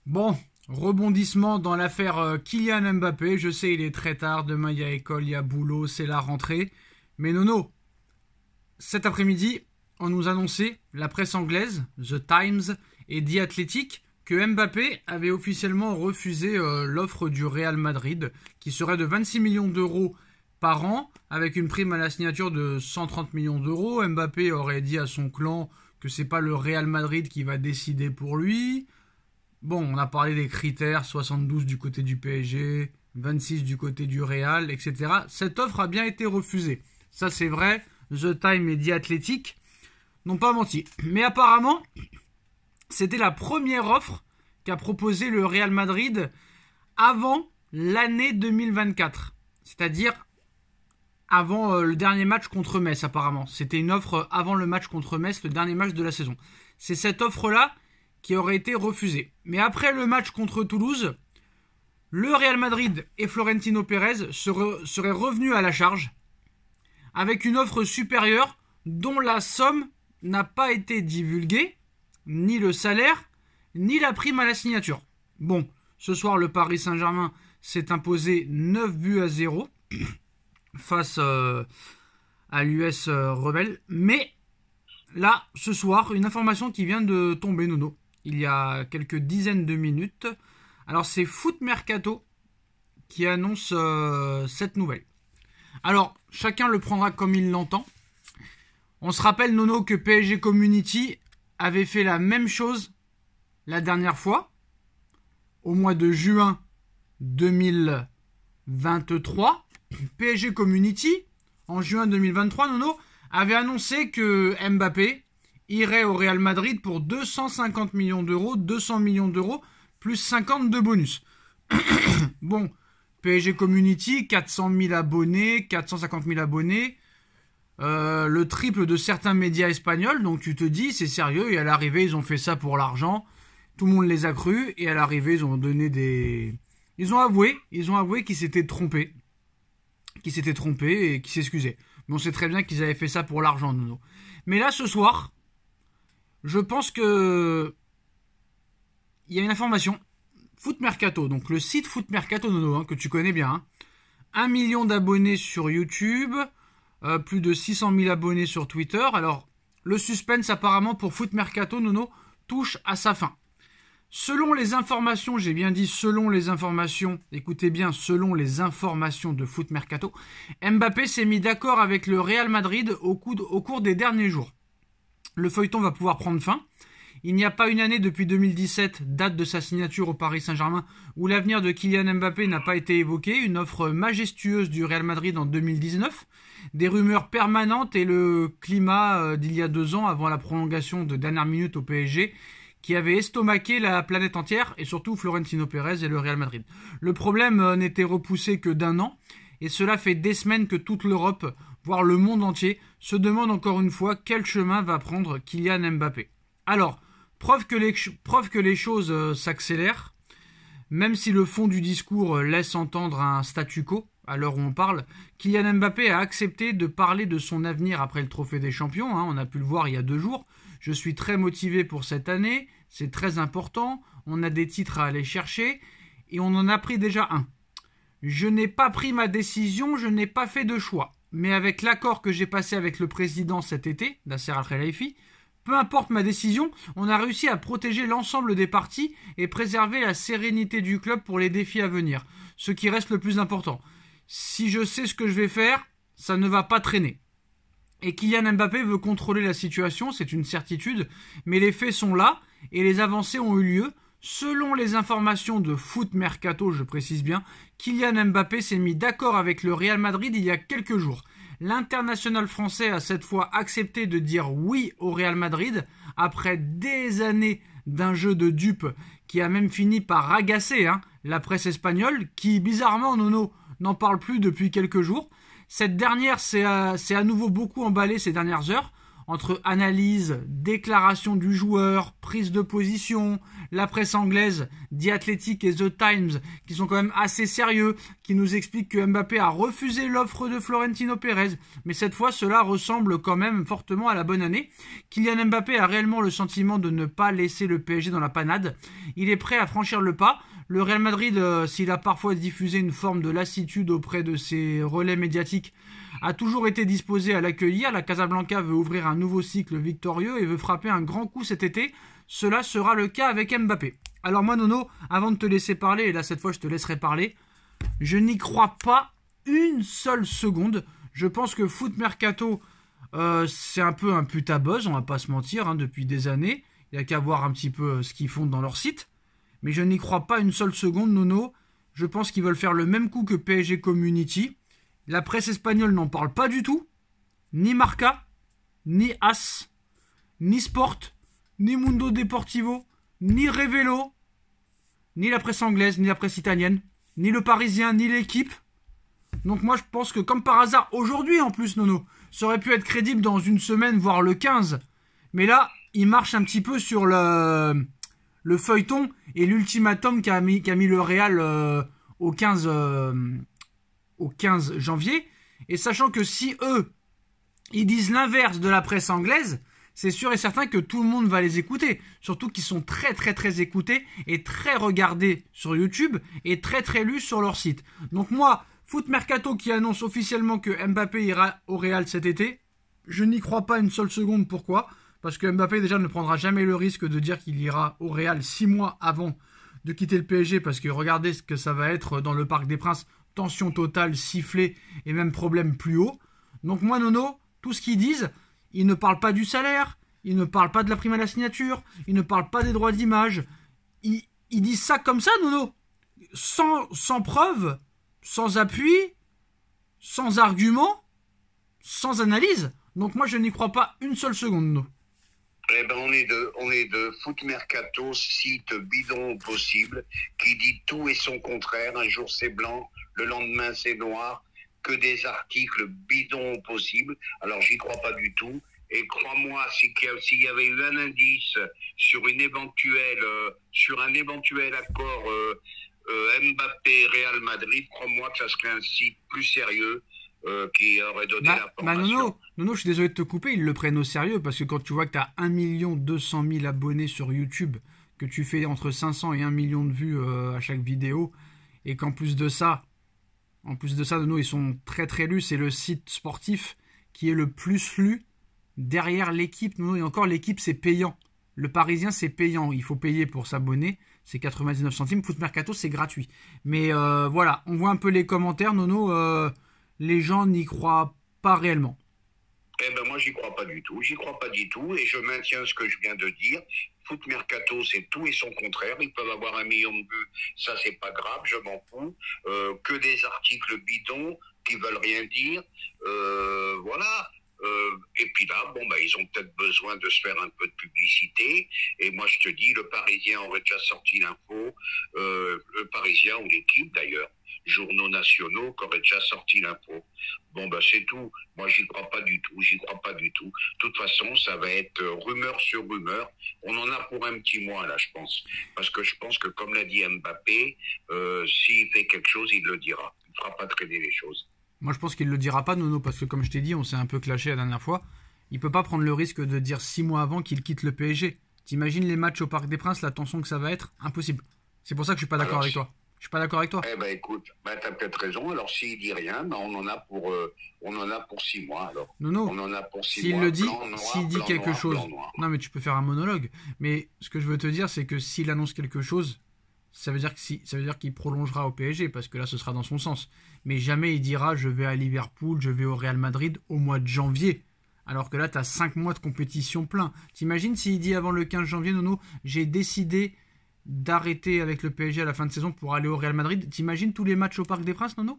Bon, rebondissement dans l'affaire Kylian Mbappé. Je sais, il est très tard. Demain, il y a école, il y a boulot, c'est la rentrée. Mais Nono, cet après-midi, on nous annonçait, la presse anglaise, The Times et The Athletic, que Mbappé avait officiellement refusé l'offre du Real Madrid, qui serait de 26 millions d'euros par an, avec une prime à la signature de 130 millions d'euros. Mbappé aurait dit à son clan que c'est pas le Real Madrid qui va décider pour lui. Bon, on a parlé des critères, 72 du côté du PSG, 26 du côté du Real, etc. Cette offre a bien été refusée. Ça, c'est vrai. The Time et The Athletic n'ont pas menti. Mais apparemment, c'était la première offre qu'a proposé le Real Madrid avant l'année 2024. C'est-à-dire avant le dernier match contre Metz, apparemment. C'était une offre avant le match contre Metz, le dernier match de la saison. C'est cette offre-là qui aurait été refusée. Mais après le match contre Toulouse, le Real Madrid et Florentino Pérez seraient revenus à la charge avec une offre supérieure dont la somme n'a pas été divulguée, ni le salaire, ni la prime à la signature. Bon, ce soir, le Paris Saint-Germain s'est imposé 9-0 face à l'US Rebelle. Mais là, ce soir, une information qui vient de tomber, Nono, il y a quelques dizaines de minutes. Alors, c'est Foot Mercato qui annonce cette nouvelle. Alors, chacun le prendra comme il l'entend. On se rappelle, Nono, que PSG Community avait fait la même chose la dernière fois, au mois de juin 2023. PSG Community, en juin 2023, Nono, avait annoncé que Mbappé irait au Real Madrid pour 250 millions d'euros, 200 millions d'euros, plus 50 de bonus. Bon, PSG Community, 400 000 abonnés, 450 000 abonnés, le triple de certains médias espagnols, donc tu te dis, c'est sérieux, et à l'arrivée, ils ont fait ça pour l'argent, tout le monde les a crus, et à l'arrivée, ils ont donné des... Ils ont avoué qu'ils s'étaient trompés, et qu'ils s'excusaient. Mais on sait très bien qu'ils avaient fait ça pour l'argent, Nono. Mais là, ce soir, je pense que il y a une information. Foot Mercato, donc le site Foot Mercato, Nono, que tu connais bien. 1 million d'abonnés sur YouTube, plus de 600 000 abonnés sur Twitter. Alors, le suspense apparemment pour Foot Mercato, Nono, touche à sa fin. Selon les informations, j'ai bien dit selon les informations, écoutez bien, selon les informations de Foot Mercato, Mbappé s'est mis d'accord avec le Real Madrid au cours des derniers jours. Le feuilleton va pouvoir prendre fin. Il n'y a pas une année depuis 2017, date de sa signature au Paris Saint-Germain, où l'avenir de Kylian Mbappé n'a pas été évoqué. Une offre majestueuse du Real Madrid en 2019. Des rumeurs permanentes et le climat d'il y a 2 ans, avant la prolongation de dernière minute au PSG, qui avait estomaqué la planète entière, et surtout Florentino Pérez et le Real Madrid. Le problème n'était repoussé que d'1 an, et cela fait des semaines que toute l'Europe, voire le monde entier, se demande encore une fois quel chemin va prendre Kylian Mbappé. Alors, preuve que les choses s'accélèrent, même si le fond du discours laisse entendre un statu quo, à l'heure où on parle, Kylian Mbappé a accepté de parler de son avenir après le Trophée des Champions, on a pu le voir il y a 2 jours. Je suis très motivé pour cette année, c'est très important, on a des titres à aller chercher, et on en a pris déjà un. Je n'ai pas pris ma décision, je n'ai pas fait de choix. Mais avec l'accord que j'ai passé avec le président cet été, Nasser Al-Khelaifi, peu importe ma décision, on a réussi à protéger l'ensemble des parties et préserver la sérénité du club pour les défis à venir. Ce qui reste le plus important. Si je sais ce que je vais faire, ça ne va pas traîner. Et Kylian Mbappé veut contrôler la situation, c'est une certitude, mais les faits sont là et les avancées ont eu lieu. Selon les informations de Foot Mercato, je précise bien, Kylian Mbappé s'est mis d'accord avec le Real Madrid il y a quelques jours. L'international français a cette fois accepté de dire oui au Real Madrid après des années d'un jeu de dupes qui a même fini par agacer la presse espagnole qui, bizarrement, Nono, n'en parle plus depuis quelques jours. Cette dernière s'est à nouveau beaucoup emballée ces dernières heures entre analyse, déclaration du joueur, prise de position, la presse anglaise, The Athletic et The Times, qui sont quand même assez sérieux, qui nous expliquent que Mbappé a refusé l'offre de Florentino Pérez. Mais cette fois, cela ressemble quand même fortement à la bonne année. Kylian Mbappé a réellement le sentiment de ne pas laisser le PSG dans la panade. Il est prêt à franchir le pas. Le Real Madrid, s'il a parfois diffusé une forme de lassitude auprès de ses relais médiatiques, a toujours été disposé à l'accueillir. La Casablanca veut ouvrir un nouveau cycle victorieux et veut frapper un grand coup cet été. Cela sera le cas avec Mbappé. Alors moi, Nono, avant de te laisser parler, et là cette fois je te laisserai parler, je n'y crois pas une seule seconde. Je pense que Foot Mercato, c'est un peu un putabuzz, on va pas se mentir, hein, depuis des années. Il n'y a qu'à voir un petit peu ce qu'ils font dans leur site. Mais je n'y crois pas une seule seconde, Nono. Je pense qu'ils veulent faire le même coup que PSG Community. La presse espagnole n'en parle pas du tout. Ni Marca, ni AS, ni Sport, ni Mundo Deportivo, ni Revelo, ni la presse anglaise, ni la presse italienne, ni le Parisien, ni l'équipe. Donc moi je pense que comme par hasard, aujourd'hui en plus, Nono, ça aurait pu être crédible dans une semaine, voire le 15. Mais là, il marche un petit peu sur le feuilleton et l'ultimatum qu'a mis le Real au 15 janvier. Et sachant que si eux, ils disent l'inverse de la presse anglaise, c'est sûr et certain que tout le monde va les écouter. Surtout qu'ils sont très très très écoutés et très regardés sur YouTube et très très lus sur leur site. Donc moi, Foot Mercato qui annonce officiellement que Mbappé ira au Real cet été, je n'y crois pas une seule seconde. Pourquoi ? Parce que Mbappé déjà ne prendra jamais le risque de dire qu'il ira au Real 6 mois avant de quitter le PSG. Parce que regardez ce que ça va être dans le Parc des Princes. Tension totale, sifflet et même problème plus haut. Donc moi, Nono, tout ce qu'ils disent, ils ne parlent pas du salaire, ils ne parlent pas de la prime à la signature, ils ne parlent pas des droits d'image. Ils disent ça comme ça, Nono. Sans preuve, sans appui, sans argument, sans analyse. Donc moi, je n'y crois pas une seule seconde, Nono. Eh ben on est de Foot Mercato, site bidon possible, qui dit tout et son contraire. Un jour c'est blanc, le lendemain c'est noir, que des articles bidons possibles. Alors j'y crois pas du tout. Et crois-moi, s'il y avait eu un indice sur un éventuel accord Mbappé-Real Madrid, crois-moi que ça serait un site plus sérieux. Qui aurait donné l'information. Nono, je suis désolé de te couper, ils le prennent au sérieux parce que quand tu vois que tu as 1 200 000 abonnés sur YouTube, que tu fais entre 500 et 1 million de vues à chaque vidéo, et qu'en plus de ça, Nono, ils sont très très lus, c'est le site sportif qui est le plus lu derrière l'équipe, Nono, et encore l'équipe c'est payant. Le Parisien c'est payant, il faut payer pour s'abonner, c'est 99 centimes, Foot Mercato c'est gratuit. Mais voilà, on voit un peu les commentaires, Nono, les gens n'y croient pas réellement. Eh ben moi j'y crois pas du tout, et je maintiens ce que je viens de dire. Foot Mercato c'est tout et son contraire, ils peuvent avoir 1 million de vues, ça c'est pas grave, je m'en fous, que des articles bidons qui veulent rien dire, voilà. Et puis là, ils ont peut-être besoin de se faire un peu de publicité. Et moi, je te dis, le Parisien aurait déjà sorti l'info, le Parisien ou l'équipe d'ailleurs, journaux nationaux qui auraient déjà sorti l'info. C'est tout. Moi, j'y crois pas du tout. De toute façon, ça va être rumeur sur rumeur. On en a pour un petit mois là, je pense. Parce que je pense que, comme l'a dit Mbappé, s'il fait quelque chose, il le dira. Il ne fera pas traîner les choses. Moi, je pense qu'il ne le dira pas, Nono, parce que comme je t'ai dit, on s'est un peu clashé la dernière fois. Il peut pas prendre le risque de dire 6 mois avant qu'il quitte le PSG. T'imagines les matchs au Parc des Princes, la tension que ça va être? Impossible. C'est pour ça que je suis pas d'accord avec toi. Je suis pas d'accord avec toi. Eh ben écoute, t'as peut-être raison. Alors s'il dit rien, on en a pour 6 mois alors. Nono, on en a pour 6 s'il mois. le dit, Blanc, noir, s'il dit blanc, quelque noir, chose. blanc, noir. Non mais tu peux faire un monologue. Mais ce que je veux te dire, c'est que s'il annonce quelque chose, ça veut dire qu'il prolongera au PSG parce que là ce sera dans son sens. Mais jamais il dira je vais à Liverpool, je vais au Real Madrid au mois de janvier. Alors que là tu as 5 mois de compétition plein. T'imagines s'il dit avant le 15 janvier, Nono, j'ai décidé d'arrêter avec le PSG à la fin de saison pour aller au Real Madrid. T'imagines tous les matchs au Parc des Princes, Nono?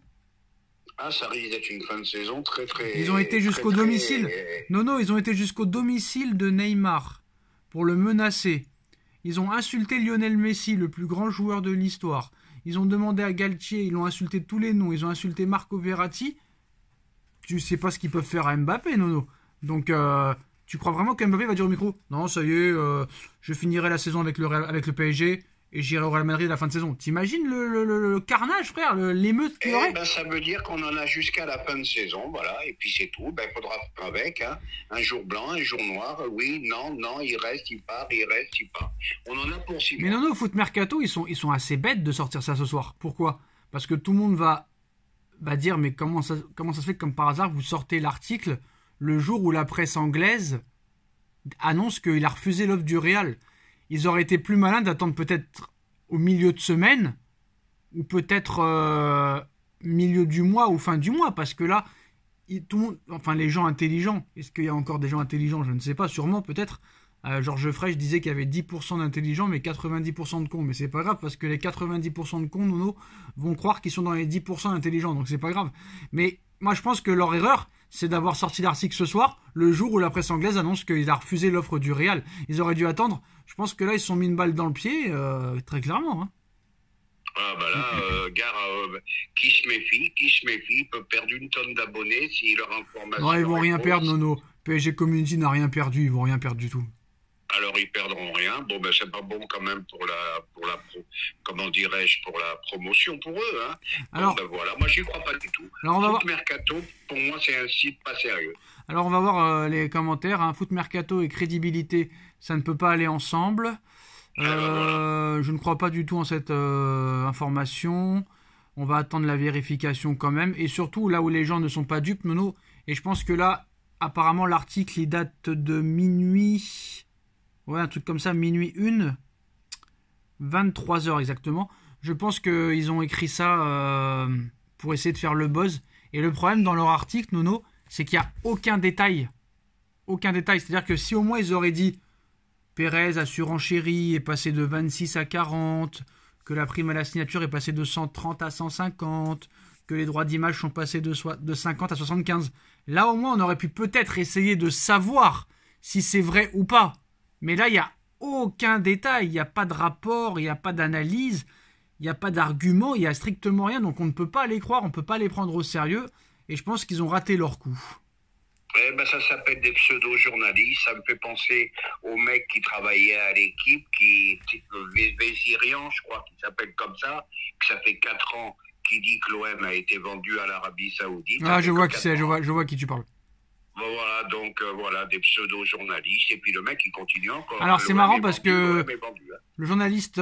Ah, ça risque d'être une fin de saison très très... Ils ont été jusqu'au domicile. Nono, ils ont été jusqu'au domicile de Neymar pour le menacer. Ils ont insulté Lionel Messi, le plus grand joueur de l'histoire. Ils ont demandé à Galtier, ils ont insulté tous les noms, ils ont insulté Marco Verratti. Tu sais pas ce qu'ils peuvent faire à Mbappé, Nono. Donc, Tu crois vraiment que Mbappé va dire au micro: non, ça y est, je finirai la saison avec le PSG et j'irai au Real Madrid à la fin de saison? T'imagines le carnage, frère, l'émeute qu'il y aurait? Ben, ça veut dire qu'on en a jusqu'à la fin de saison, voilà, et puis c'est tout. Ben, il faudra faire avec, hein. Un jour blanc, un jour noir, oui, non, non, il reste, il part, il reste, il part. On en a pour 6 mois. Mais non, au foot mercato, ils sont assez bêtes de sortir ça ce soir. Pourquoi? Parce que tout le monde va dire: mais comment ça se fait que, comme par hasard, vous sortez l'article le jour où la presse anglaise annonce qu'il a refusé l'offre du Real? Ils auraient été plus malins d'attendre peut-être au milieu de semaine, ou peut-être milieu du mois ou fin du mois, parce que là, tout le monde, enfin les gens intelligents, est-ce qu'il y a encore des gens intelligents? Je ne sais pas, sûrement, peut-être. Georges Frêche disait qu'il y avait 10% d'intelligents mais 90% de cons, mais c'est pas grave, parce que les 90% de cons, Nono, vont croire qu'ils sont dans les 10% intelligents, donc c'est pas grave. Mais moi je pense que leur erreur, c'est d'avoir sorti l'article ce soir, le jour où la presse anglaise annonce qu'il a refusé l'offre du Real. Ils auraient dû attendre. Je pense que là ils se sont mis une balle dans le pied, très clairement, hein. Ah bah là, gare, qui se méfie, peut perdre une tonne d'abonnés si leur information... Non, ils vont rien perdre, Nono. PSG Community n'a rien perdu, ils vont rien perdre du tout. Alors ils perdront rien. Bon ben c'est pas bon quand même pour la comment dirais-je, pour la promotion pour eux, hein. Alors, bon, ben voilà, moi j'y crois pas du tout. Alors on va voir... Mercato, pour moi c'est un site pas sérieux. Alors on va voir les commentaires, hein. Foot Mercato et crédibilité, ça ne peut pas aller ensemble. Je ne crois pas du tout en cette information. On va attendre la vérification quand même. Et surtout, là où les gens ne sont pas dupes, Nono, et je pense que là, apparemment, l'article, il date de minuit... Ouais, un truc comme ça, minuit 1, 23h exactement. Je pense qu'ils ont écrit ça pour essayer de faire le buzz. Et le problème dans leur article, Nono, c'est qu'il n'y a aucun détail. Aucun détail. C'est-à-dire que si au moins ils auraient dit: Pérez a surenchéri, est passé de 26 à 40, que la prime à la signature est passée de 130 à 150, que les droits d'image sont passés de 50 à 75. Là, au moins, on aurait pu peut-être essayer de savoir si c'est vrai ou pas. Mais là, il n'y a aucun détail, il n'y a pas de rapport, il n'y a pas d'analyse, il n'y a pas d'argument, il n'y a strictement rien. Donc on ne peut pas les croire, on ne peut pas les prendre au sérieux. Et je pense qu'ils ont raté leur coup. Eh ben, ça s'appelle des pseudo-journalistes. Ça me fait penser au mec qui travaillait à l'équipe, Vézirian, je crois qu'il s'appelle comme ça, que ça fait 4 ans qu'il dit que l'OM a été vendu à l'Arabie Saoudite. Ah, je vois qui c'est, je vois qui tu parles. Bon, voilà, donc voilà, des pseudo-journalistes. Et puis le mec, il continue encore. Alors c'est marrant parce que le journaliste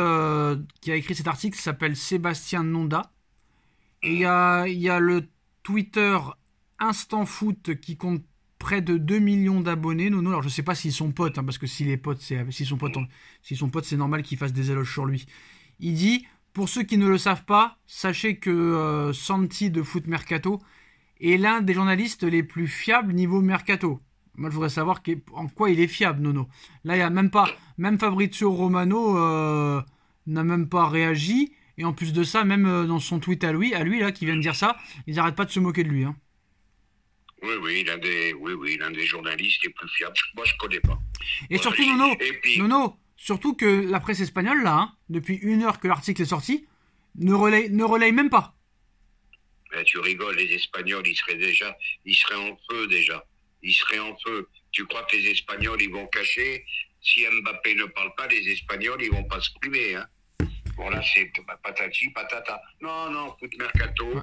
qui a écrit cet article s'appelle Sébastien Nonda. Et il y a le Twitter Instant Foot qui compte près de 2 millions d'abonnés. Nono, alors je sais pas s'ils sont potes, hein, parce que s'ils sont potes, c'est normal qu'ils fassent des éloges sur lui. Il dit: pour ceux qui ne le savent pas, sachez que Santi de Foot Mercato est l'un des journalistes les plus fiables niveau mercato. Moi, je voudrais savoir en quoi il est fiable, Nono. Là, il y a même Fabrizio Romano n'a même pas réagi. Et en plus de ça, même dans son tweet à lui là, qui vient de dire ça, ils n'arrêtent pas de se moquer de lui, hein. Oui, l'un des journalistes les plus fiables. Moi, je connais pas. Et surtout, Nono, surtout que la presse espagnole, là, hein, depuis 1 heure que l'article est sorti, ne relaye même pas. Mais tu rigoles, les Espagnols, ils seraient en feu déjà. Ils seraient en feu. Tu crois que les Espagnols, ils vont cacher? Si Mbappé ne parle pas, les Espagnols, ils vont pas se priver, hein. Bon, là, c'est patati, patata. Non, Foot Mercato. Ouais.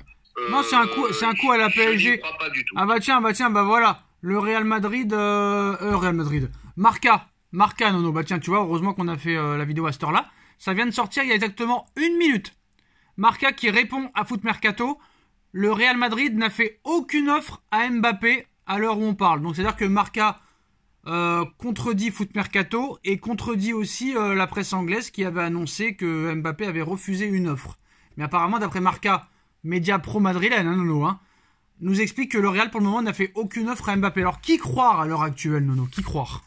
Non, c'est un coup à la PSG. Je n'y crois pas du tout. Ah bah tiens, voilà. Le Real Madrid, Marca, Nono. Bah tiens, tu vois, heureusement qu'on a fait la vidéo à cette heure-là. Ça vient de sortir il y a exactement 1 minute. Marca qui répond à Foot Mercato: le Real Madrid n'a fait aucune offre à Mbappé à l'heure où on parle. Donc c'est-à-dire que Marca contredit Foot Mercato et contredit aussi la presse anglaise qui avait annoncé que Mbappé avait refusé une offre. Mais apparemment, d'après Marca, média pro-madrilène, hein, Nono, hein, nous explique que le Real pour le moment n'a fait aucune offre à Mbappé. Alors qui croire à l'heure actuelle, Nono? Qui croire?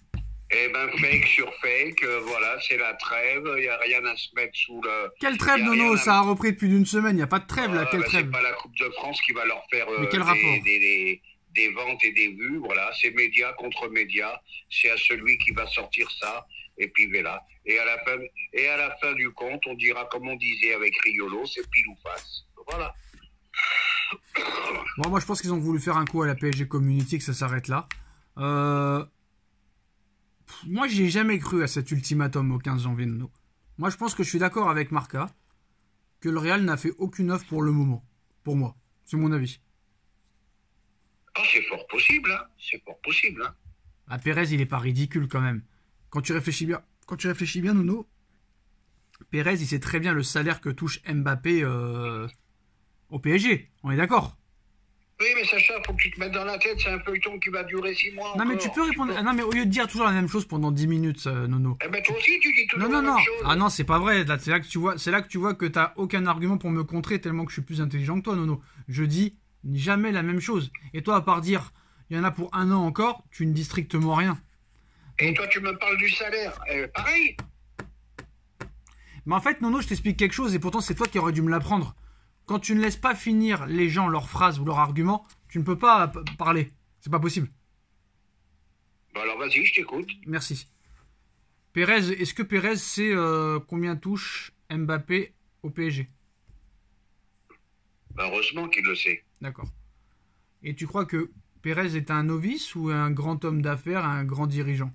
Eh ben, fake sur fake, voilà, c'est la trêve, il n'y a rien à se mettre sous le... Quelle trêve, Nono? Ça a repris depuis d'une semaine, il n'y a pas de trêve, là, quelle trêve? C'est pas la Coupe de France qui va leur faire Mais quel rapport? des ventes et des vues, voilà, c'est média contre média, c'est à celui qui va sortir ça, et puis voilà. Et à la fin du compte, on dira, comme on disait avec Riolo, c'est pile ou face. Voilà. Bon, moi je pense qu'ils ont voulu faire un coup à la PSG Community, que ça s'arrête là. Moi, j'ai jamais cru à cet ultimatum au 15 janvier, Nono. Moi, je pense que je suis d'accord avec Marca que le Real n'a fait aucune offre pour le moment. Pour moi. C'est mon avis. Ah, c'est fort possible, hein. C'est fort possible, hein. Ah, Pérez, il est pas ridicule quand même. Quand tu réfléchis bien, Nono, Pérez, il sait très bien le salaire que touche Mbappé au PSG. On est d'accord? Oui, mais Sacha, faut que tu te mettes dans la tête, c'est un feuilleton qui va durer 6 mois Non, mais encore. tu peux répondre. Ah, non, mais au lieu de dire toujours la même chose pendant 10 minutes, Nono. Eh ben toi aussi, tu dis toujours Non, la même chose. Ah non, c'est pas vrai. Là, c'est là que tu vois que t'as aucun argument pour me contrer tellement que je suis plus intelligent que toi, Nono. Je dis jamais la même chose. Et toi, à part dire, il y en a pour un an encore, tu ne dis strictement rien. Et toi, tu me parles du salaire. Pareil. Mais en fait, Nono, je t'explique quelque chose et pourtant c'est toi qui aurais dû me l'apprendre. Quand tu ne laisses pas finir les gens leurs phrases ou leurs arguments, tu ne peux pas parler. C'est pas possible. Bah alors vas-y, je t'écoute. Merci. Pérez, est-ce que Pérez sait combien touche Mbappé au PSG? Bah heureusement qu'il le sait. D'accord. Et tu crois que Pérez est un novice ou un grand homme d'affaires, un grand dirigeant?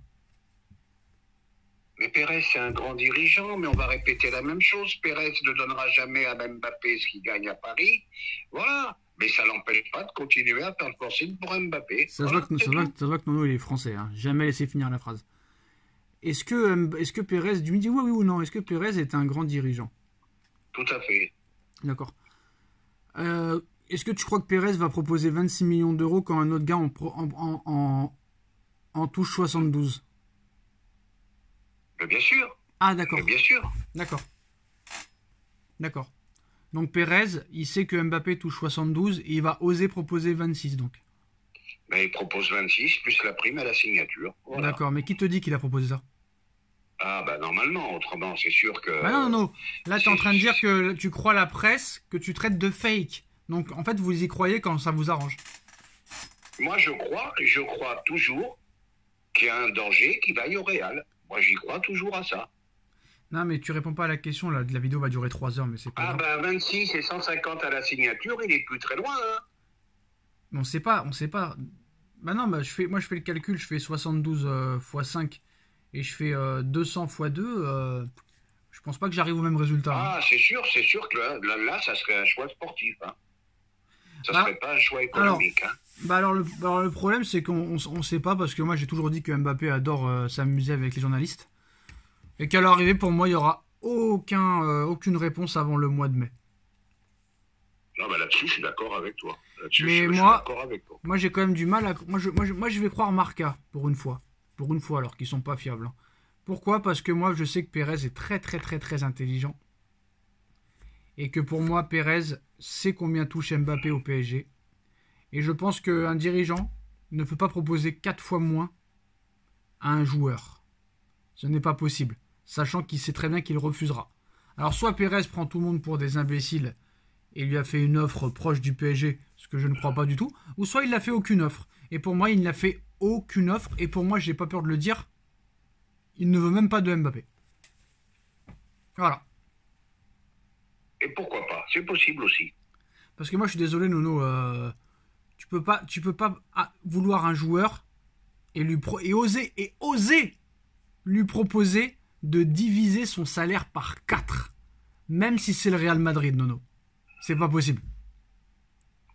Mais Pérez, c'est un grand dirigeant, mais on va répéter la même chose. Pérez ne donnera jamais à Mbappé ce qu'il gagne à Paris. Voilà. Mais ça l'empêche pas de continuer à faire le forcing pour Mbappé. Ça se voit que Nono il est français. Hein. Jamais laissé finir la phrase. Est-ce que Pérez, tu me dis oui ou non, est-ce que Pérez est un grand dirigeant? Tout à fait. D'accord. Est-ce que tu crois que Pérez va proposer 26 millions d'euros quand un autre gars en touche 72? Mais bien sûr. Ah, d'accord. Mais bien sûr. D'accord. D'accord. Donc Pérez, il sait que Mbappé touche 72 et il va oser proposer 26 donc. Mais il propose 26 plus la prime à la signature. Voilà. D'accord, mais qui te dit qu'il a proposé ça? Ah bah normalement, autrement c'est sûr que... Bah non. Là, tu es en train de dire que tu crois la presse, que tu traites de fake. Donc en fait, vous y croyez quand ça vous arrange. Moi je crois toujours qu'il y a un danger qui vaille au Real. Moi j'y crois toujours à ça. Non, mais tu réponds pas à la question, là. La vidéo va durer 3 heures, mais c'est pas Ah grave. bah 26 et 150 à la signature, il est plus très loin, hein. On sait pas. Bah non, moi je fais le calcul, je fais 72 x 5 et je fais 200 x 2. Je pense pas que j'arrive au même résultat. Ah, c'est sûr que là, ça serait un choix sportif, hein. Ça Bah, serait pas un choix économique, hein. Alors le problème, c'est qu'on sait pas, parce que moi j'ai toujours dit que Mbappé adore s'amuser avec les journalistes. Et qu'à l'arrivée, pour moi, il y aura aucune réponse avant le mois de mai. Non, bah là-dessus, je suis d'accord avec toi. Mais je suis moi, d'accord avec toi. moi j'ai quand même du mal à... Moi, je vais croire Marca, pour une fois. Pour une fois, alors qu'ils sont pas fiables. Hein. Pourquoi? Parce que moi, je sais que Pérez est très, très, très, très intelligent. Et que pour moi, Pérez sait combien touche Mbappé au PSG. Et je pense qu'un dirigeant ne peut pas proposer 4 fois moins à un joueur. Ce n'est pas possible. Sachant qu'il sait très bien qu'il refusera. Alors soit Pérez prend tout le monde pour des imbéciles et lui a fait une offre proche du PSG, ce que je ne crois pas du tout, ou soit il n'a fait aucune offre. Et pour moi, il n'a fait aucune offre, et pour moi, j'ai pas peur de le dire, il ne veut même pas de Mbappé. Voilà. Et pourquoi pas? C'est possible aussi. Parce que moi, je suis désolé, Nono, tu peux pas vouloir un joueur et oser lui proposer de diviser son salaire par 4. Même si c'est le Real Madrid, Nono. C'est pas possible.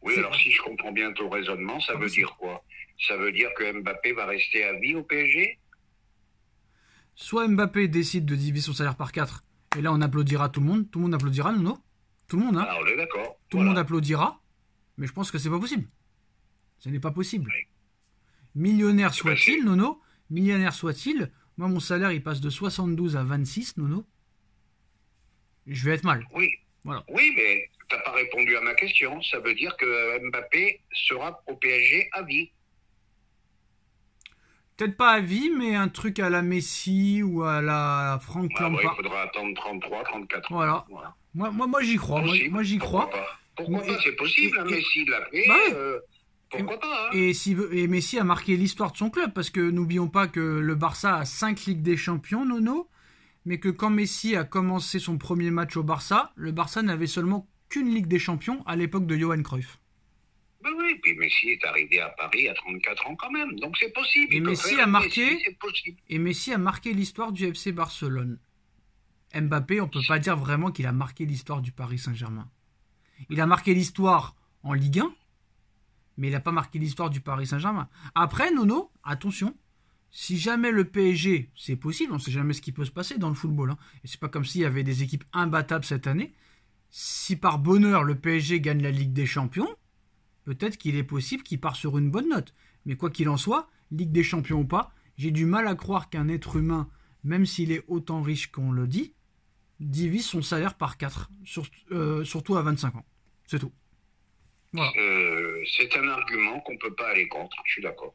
Oui, alors si je comprends bien ton raisonnement, ça veut dire quoi? Ça veut dire que Mbappé va rester à vie au PSG? Soit Mbappé décide de diviser son salaire par 4, et là on applaudira tout le monde. Tout le monde applaudira, Nono. Tout le monde, hein. Ah, on est d'accord. Tout le monde applaudira, mais je pense que c'est pas possible. Ce n'est pas possible. Oui. Millionnaire soit-il, Nono. Millionnaire soit-il. Moi, mon salaire, il passe de 72 à 26, Nono. Je vais être mal. Oui. Voilà. Oui, mais t'as pas répondu à ma question. Ça veut dire que Mbappé sera au PSG à vie. Peut-être pas à vie, mais un truc à la Messi ou à la Franck Ah, ouais, Lampard. il faudra attendre 33, 34 ans. Voilà. Moi j'y crois. Moi, j'y crois. Pourquoi pas? C'est possible, hein, Messi l'a fait. Bah ouais. Pourquoi pas, hein? Et Messi a marqué l'histoire de son club, parce que n'oublions pas que le Barça a 5 Ligues des Champions, Nono, mais que quand Messi a commencé son premier match au Barça, le Barça n'avait seulement qu'une Ligue des Champions à l'époque de Johan Cruyff. Ben oui, puis Messi est arrivé à Paris à 34 ans quand même, donc c'est possible. Et Il peut Messi faire a marqué, Messi, c'est possible. et Messi a marqué l'histoire du FC Barcelone. Mbappé, on peut pas dire vraiment qu'il a marqué l'histoire du Paris Saint-Germain. Il a marqué l'histoire en Ligue 1, mais il n'a pas marqué l'histoire du Paris Saint-Germain. Après, Nono, attention, si jamais le PSG, c'est possible, on ne sait jamais ce qui peut se passer dans le football, hein, et c'est pas comme s'il y avait des équipes imbattables cette année. Si par bonheur le PSG gagne la Ligue des Champions, peut-être qu'il est possible qu'il part sur une bonne note. Mais quoi qu'il en soit, Ligue des Champions ou pas, j'ai du mal à croire qu'un être humain, même s'il est autant riche qu'on le dit, divise son salaire par 4, surtout à 25 ans. C'est tout. Voilà. C'est un argument qu'on ne peut pas aller contre, je suis d'accord.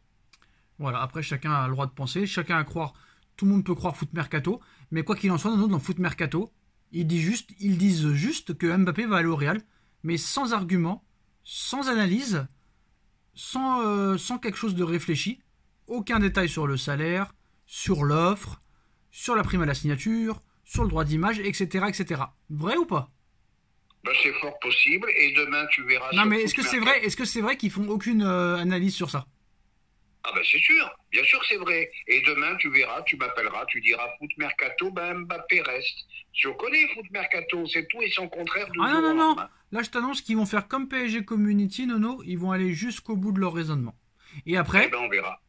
Voilà, après chacun a le droit de penser, chacun a croire, tout le monde peut croire Foot Mercato, mais quoi qu'il en soit, dans Foot Mercato, ils disent juste que Mbappé va aller au Real, mais sans argument, sans analyse, sans quelque chose de réfléchi, aucun détail sur le salaire, sur l'offre, sur la prime à la signature, sur le droit d'image, etc., etc. Vrai ou pas? Ben, c'est fort possible, et demain tu verras. Non, mais est-ce que c'est vrai qu'ils font aucune analyse sur ça? Ah ben c'est sûr, bien sûr que c'est vrai. Et demain tu verras, tu m'appelleras, tu diras Foot Mercato, ben Mbappé reste. Tu connais Foot Mercato, c'est tout et son contraire du Ah non, jour non, au non. lendemain. Là, je t'annonce qu'ils vont faire comme PSG Community, Nono. Ils vont aller jusqu'au bout de leur raisonnement. Et après, Eh ben on verra.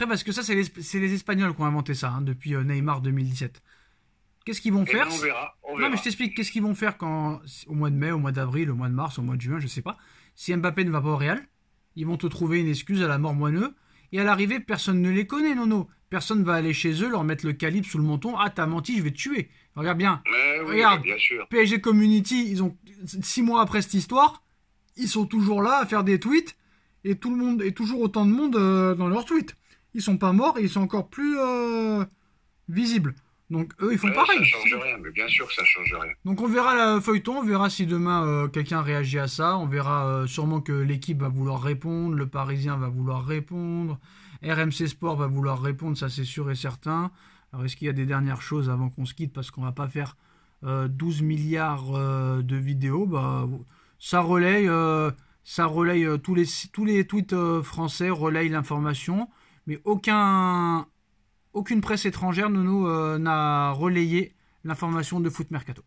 parce que ça, c'est les Espagnols qui ont inventé ça, hein, depuis Neymar 2017. Qu'est-ce qu'ils vont Eh faire? ben on verra. Non, mais je t'explique. Qu'est-ce qu'ils vont faire au mois de mai, au mois d'avril, au mois de mars, au mois de juin, je sais pas. Si Mbappé ne va pas au Real, ils vont te trouver une excuse à la mort moineux. Et à l'arrivée, personne ne les connaît, Nono. Personne va aller chez eux, leur mettre le calibre sous le menton. Ah, t'as menti, je vais te tuer. Regarde bien. Mais oui, Regarde, bien sûr. PSG Community, ils ont 6 mois après cette histoire, ils sont toujours là à faire des tweets et tout le monde et toujours autant de monde dans leurs tweets. Ils sont pas morts et ils sont encore plus visibles. Donc eux, ils font pareil. Ça change rien, mais bien sûr que ça change rien. Donc on verra le feuilleton, on verra si demain quelqu'un réagit à ça, on verra sûrement que l'équipe va vouloir répondre, le Parisien va vouloir répondre, RMC Sport va vouloir répondre, ça c'est sûr et certain. Alors est-ce qu'il y a des dernières choses avant qu'on se quitte, parce qu'on va pas faire 12 milliards de vidéos, bah ça relaye tous les tweets français relayent l'information, mais aucune presse étrangère n'a relayé l'information de Foot Mercato.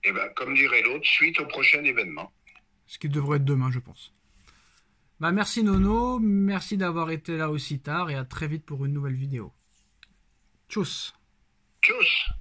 Et ben comme dirait l'autre, suite au prochain événement. Ce qui devrait être demain, je pense. Bah merci Nono, merci d'avoir été là aussi tard et à très vite pour une nouvelle vidéo. Tchuss. Tchuss.